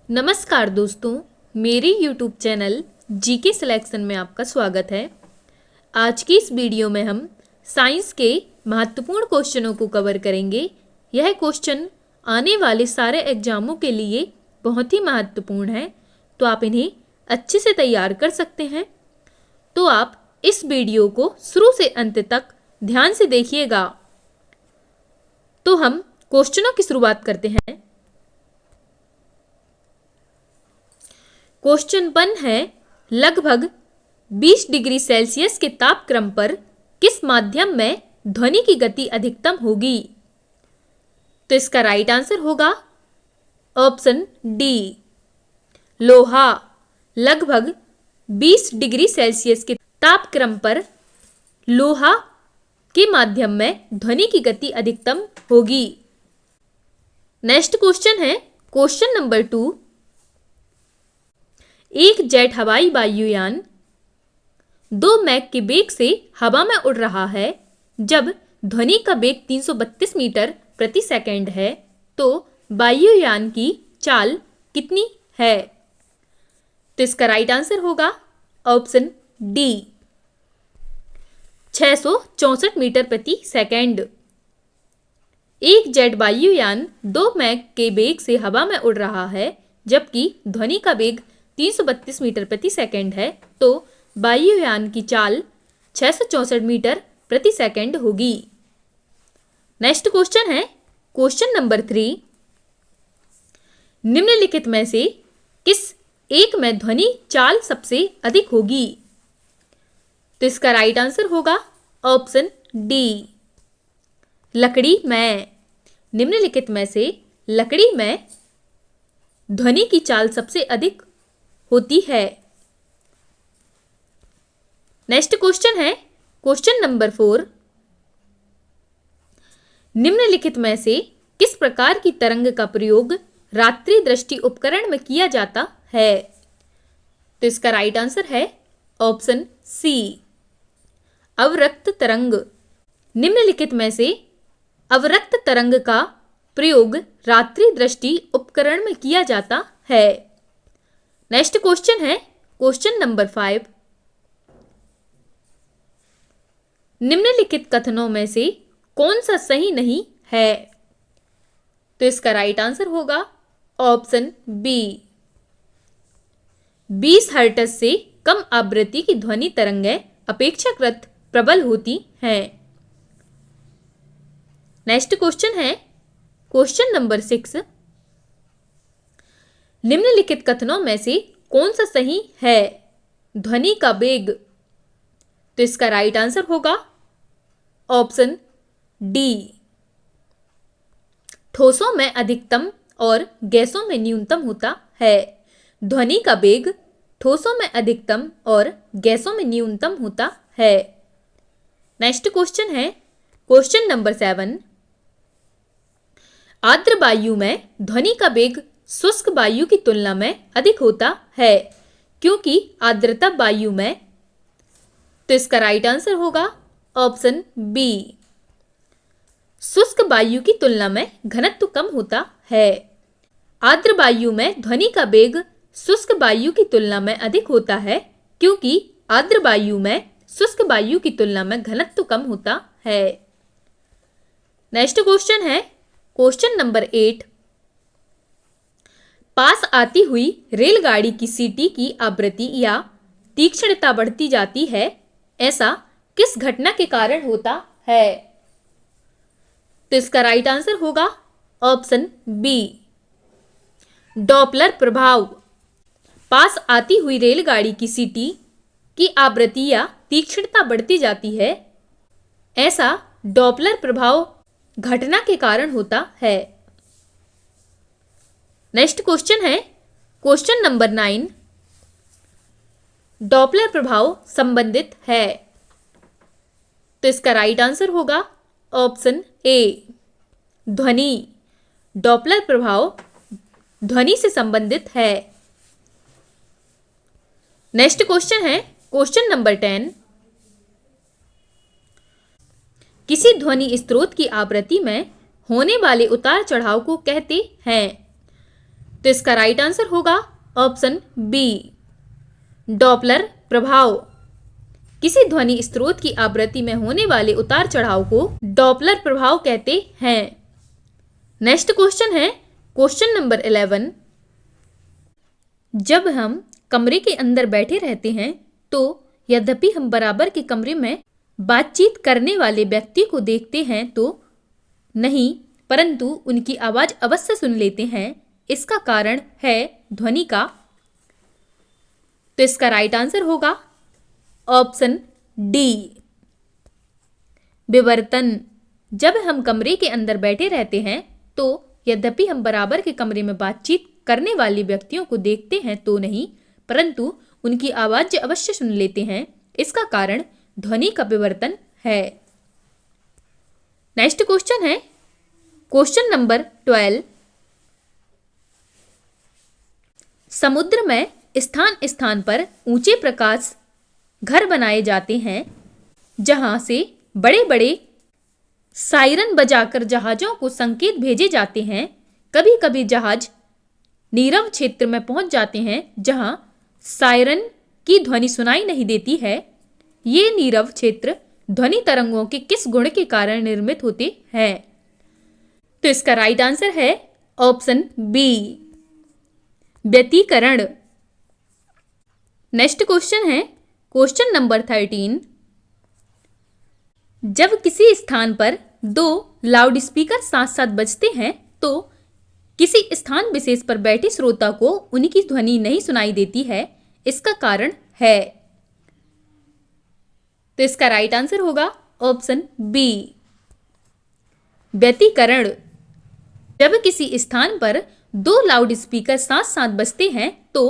नमस्कार दोस्तों, मेरे YouTube चैनल जीके सिलेक्शन में आपका स्वागत है। आज की इस वीडियो में हम साइंस के महत्वपूर्ण क्वेश्चनों को कवर करेंगे। यह क्वेश्चन आने वाले सारे एग्जामों के लिए बहुत ही महत्वपूर्ण है, तो आप इन्हें अच्छे से तैयार कर सकते हैं। तो आप इस वीडियो को शुरू से अंत तक ध्यान से देखिएगा। तो हम क्वेश्चनों की शुरुआत करते हैं। क्वेश्चन 1 है, लगभग 20 डिग्री सेल्सियस के तापक्रम पर किस माध्यम में ध्वनि की गति अधिकतम होगी? तो इसका राइट आंसर होगा ऑप्शन डी, लोहा। लगभग 20 डिग्री सेल्सियस के तापक्रम पर लोहा के माध्यम में ध्वनि की गति अधिकतम होगी। नेक्स्ट क्वेश्चन है क्वेश्चन नंबर 2। एक जेट हवाई वायुयान 2 मैक के वेग से हवा में उड़ रहा है। जब ध्वनि का वेग 332 मीटर प्रति सेकंड है, तो वायुयान की चाल कितनी है? तो इसका राइट आंसर होगा ऑप्शन डी, 664 मीटर प्रति सेकंड। एक जेट वायुयान 2 मैक के वेग से हवा में उड़ रहा है, जबकि ध्वनि का वेग 332 मीटर प्रति सेकंड है, तो वायुयान की चाल 664 मीटर प्रति सेकंड होगी। नेक्स्ट क्वेश्चन है क्वेश्चन नंबर 3। निम्नलिखित में से किस एक में ध्वनि चाल सबसे अधिक होगी? तो इसका राइट आंसर होगा ऑप्शन डी, लकड़ी में। निम्नलिखित में से लकड़ी में ध्वनि की चाल सबसे अधिक होती है। नेक्स्ट क्वेश्चन है क्वेश्चन नंबर 4। निम्नलिखित में से किस प्रकार की तरंग का प्रयोग रात्रि दृष्टि उपकरण में किया जाता है? तो इसका राइट आंसर है ऑप्शन सी, अवरक्त तरंग। निम्नलिखित में से अवरक्त तरंग का प्रयोग रात्रि दृष्टि उपकरण में किया जाता है। नेक्स्ट क्वेश्चन है क्वेश्चन नंबर 5। निम्नलिखित कथनों में से कौन सा सही नहीं है? तो इसका राइट आंसर होगा ऑप्शन बी, 20 हर्ट्ज से कम आवृत्ति की ध्वनि तरंगें अपेक्षाकृत प्रबल होती हैं। नेक्स्ट क्वेश्चन है क्वेश्चन नंबर 6। निम्नलिखित कथनों में से कौन सा सही है? ध्वनि का वेग। तो इसका राइट आंसर होगा ऑप्शन डी, ठोसों में अधिकतम और गैसों में न्यूनतम होता है। ध्वनि का वेग ठोसों में अधिकतम और गैसों में न्यूनतम होता है। नेक्स्ट क्वेश्चन है क्वेश्चन नंबर 7। आर्द्र वायु में ध्वनि का वेग शुष्क वायु की तुलना में अधिक होता है, क्योंकि आर्द्रता वायु में। तो इसका राइट आंसर होगा ऑप्शन बी, शुष्क वायु की तुलना में घनत्व कम होता है। आर्द्र वायु में ध्वनि का वेग शुष्क वायु की तुलना में अधिक होता है, क्योंकि आर्द्र वायु में शुष्क वायु की तुलना में घनत्व कम होता है। नेक्स्ट क्वेश्चन है क्वेश्चन नंबर 8। पास आती हुई रेलगाड़ी की सीटी की आवृत्ति या तीक्ष्णता बढ़ती जाती है, ऐसा किस घटना के कारण होता है? तो इसका राइट आंसर होगा ऑप्शन बी, डॉपलर प्रभाव। पास आती हुई रेलगाड़ी की सीटी की आवृत्ति या तीक्ष्णता बढ़ती जाती है, ऐसा डॉपलर प्रभाव घटना के कारण होता है। नेक्स्ट क्वेश्चन है क्वेश्चन नंबर 9। डॉपलर प्रभाव संबंधित है। तो इसका राइट आंसर होगा ऑप्शन ए, ध्वनि। डॉपलर प्रभाव ध्वनि से संबंधित है। नेक्स्ट क्वेश्चन है क्वेश्चन नंबर 10। किसी ध्वनि स्रोत की आवृत्ति में होने वाले उतार चढ़ाव को कहते हैं? तो इसका राइट आंसर होगा ऑप्शन बी, डॉपलर प्रभाव। किसी ध्वनि स्रोत की आवृत्ति में होने वाले उतार चढ़ाव को डॉपलर प्रभाव कहते हैं। नेक्स्ट क्वेश्चन है क्वेश्चन नंबर 11। जब हम कमरे के अंदर बैठे रहते हैं तो यद्यपि हम बराबर के कमरे में बातचीत करने वाले व्यक्ति को देखते हैं तो नहीं, परंतु उनकी आवाज अवश्य सुन लेते हैं। इसका कारण है ध्वनि का। तो इसका राइट आंसर होगा ऑप्शन डी, विवर्तन। जब हम कमरे के अंदर बैठे रहते हैं तो यद्यपि हम बराबर के कमरे में बातचीत करने वाले व्यक्तियों को देखते हैं तो नहीं, परंतु उनकी आवाज अवश्य सुन लेते हैं। इसका कारण ध्वनि का विवर्तन है। नेक्स्ट क्वेश्चन है क्वेश्चन नंबर 12। समुद्र में स्थान स्थान पर ऊंचे प्रकाश घर बनाए जाते हैं जहां से बड़े बड़े सायरन बजाकर जहाजों को संकेत भेजे जाते हैं। कभी कभी जहाज नीरव क्षेत्र में पहुंच जाते हैं जहां सायरन की ध्वनि सुनाई नहीं देती है। ये नीरव क्षेत्र ध्वनि तरंगों के किस गुण के कारण निर्मित होते हैं? तो इसका राइट आंसर है ऑप्शन बी, व्यतिकरण। नेक्स्ट क्वेश्चन है क्वेश्चन नंबर 13। जब किसी स्थान पर दो लाउडस्पीकर साथ साथ बजते हैं तो किसी स्थान विशेष पर बैठे श्रोता को उनकी ध्वनि नहीं सुनाई देती है। इसका कारण है। तो इसका राइट आंसर होगा ऑप्शन बी, व्यतिकरण। जब किसी स्थान पर दो लाउडस्पीकर साथ साथ बजते हैं तो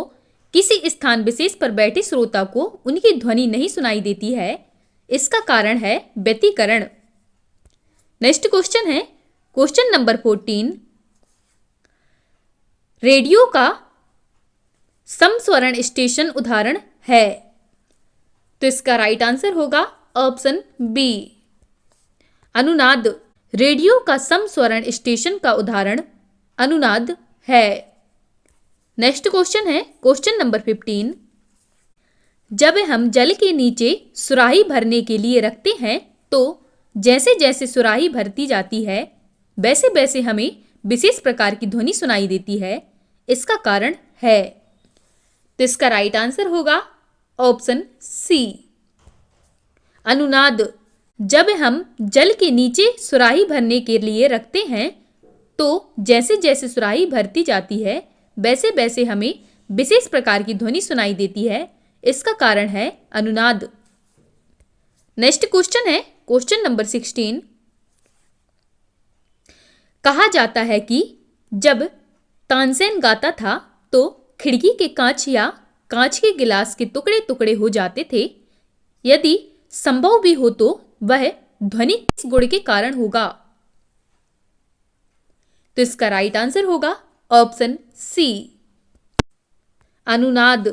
किसी स्थान विशेष पर बैठे श्रोता को उनकी ध्वनि नहीं सुनाई देती है। इसका कारण है व्यतिकरण। नेक्स्ट क्वेश्चन है क्वेश्चन नंबर 14। रेडियो का समस्वरण स्टेशन उदाहरण है। तो इसका राइट आंसर होगा ऑप्शन बी, अनुनाद। रेडियो का समस्वरण स्टेशन का उदाहरण अनुनाद है। नेक्स्ट क्वेश्चन है क्वेश्चन नंबर 15। जब हम जल के नीचे सुराही भरने के लिए रखते हैं तो जैसे जैसे सुराही भरती जाती है वैसे वैसे हमें विशेष प्रकार की ध्वनि सुनाई देती है। इसका कारण है। तो इसका राइट आंसर होगा ऑप्शन सी, अनुनाद। जब हम जल के नीचे सुराही भरने के लिए रखते हैं तो जैसे जैसे सुराही भरती जाती है वैसे वैसे हमें विशेष प्रकार की ध्वनि सुनाई देती है। इसका कारण है अनुनाद। नेक्स्ट क्वेश्चन है क्वेश्चन नंबर 16। कहा जाता है कि जब तानसेन गाता था तो खिड़की के कांच या कांच के गिलास के टुकड़े टुकड़े हो जाते थे। यदि संभव भी हो तो वह ध्वनि किस गुण के कारण होगा? तो इसका राइट आंसर होगा ऑप्शन सी, अनुनाद।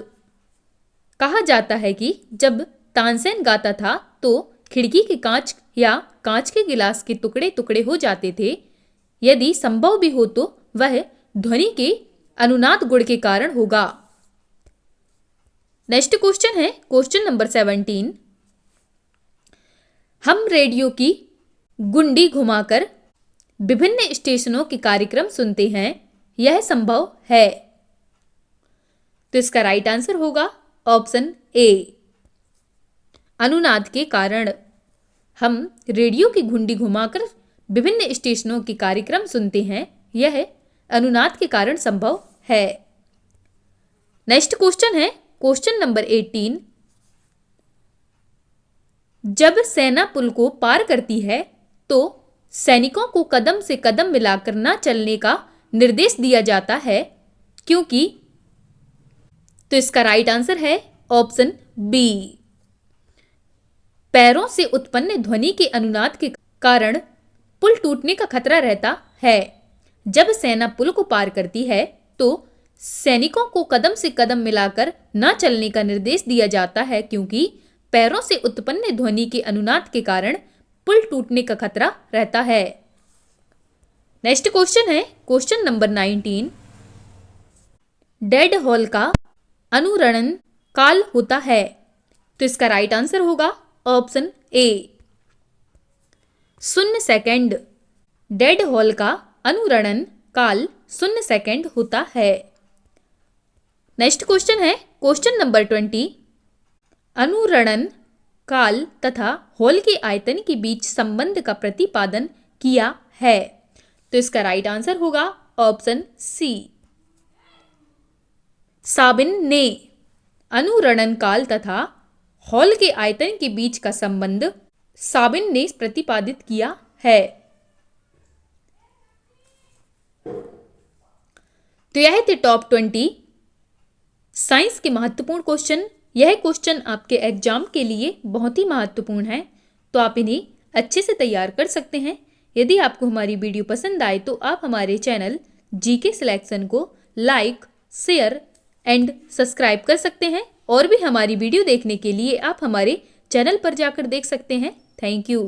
कहा जाता है कि जब तानसेन गाता था तो खिड़की के कांच या कांच के गिलास के टुकड़े टुकड़े हो जाते थे। यदि संभव भी हो तो वह ध्वनि के अनुनाद गुण के कारण होगा। नेक्स्ट क्वेश्चन है क्वेश्चन नंबर 17। हम रेडियो की गुंडी घुमाकर विभिन्न स्टेशनों के कार्यक्रम सुनते हैं, यह संभव है। तो इसका राइट आंसर होगा ऑप्शन ए, अनुनाद के कारण। हम रेडियो की घुंडी घुमाकर विभिन्न स्टेशनों के कार्यक्रम सुनते हैं, यह अनुनाद के कारण संभव है। नेक्स्ट क्वेश्चन है क्वेश्चन नंबर 18। जब सेना पुल को पार करती है तो सैनिकों को कदम से कदम मिलाकर न चलने का निर्देश दिया जाता है, क्योंकि? तो इसका राइट आंसर है ऑप्शन बी, पैरों से उत्पन्न ध्वनि के अनुनाद के कारण पुल टूटने का खतरा रहता है। जब सेना पुल को पार करती है तो सैनिकों को कदम से कदम मिलाकर न चलने का निर्देश दिया जाता है, क्योंकि पैरों से उत्पन्न ध्वनि के अनुनाद के कारण पुल टूटने का खतरा रहता है। नेक्स्ट क्वेश्चन है क्वेश्चन नंबर 19। डेड हॉल का अनुरणन काल होता है? तो इसका राइट आंसर होगा option A 0 second. Dead hall का अनुरणन काल 0 सेकंड होता है। नेक्स्ट क्वेश्चन है क्वेश्चन नंबर 20। अनुरणन काल तथा हॉल के आयतन के बीच संबंध का प्रतिपादन किया है? तो इसका राइट आंसर होगा ऑप्शन सी। साबिन ने अनुरणन काल तथा हॉल के आयतन के बीच का संबंध साबिन ने प्रतिपादित किया है। तो यह थे टॉप 20 साइंस के महत्वपूर्ण क्वेश्चन। यह क्वेश्चन आपके एग्जाम के लिए बहुत ही महत्वपूर्ण है, तो आप इन्हें अच्छे से तैयार कर सकते हैं। यदि आपको हमारी वीडियो पसंद आए तो आप हमारे चैनल जीके सिलेक्शन को लाइक, शेयर एंड सब्सक्राइब कर सकते हैं, और भी हमारी वीडियो देखने के लिए आप हमारे चैनल पर जाकर देख सकते हैं। Thank you.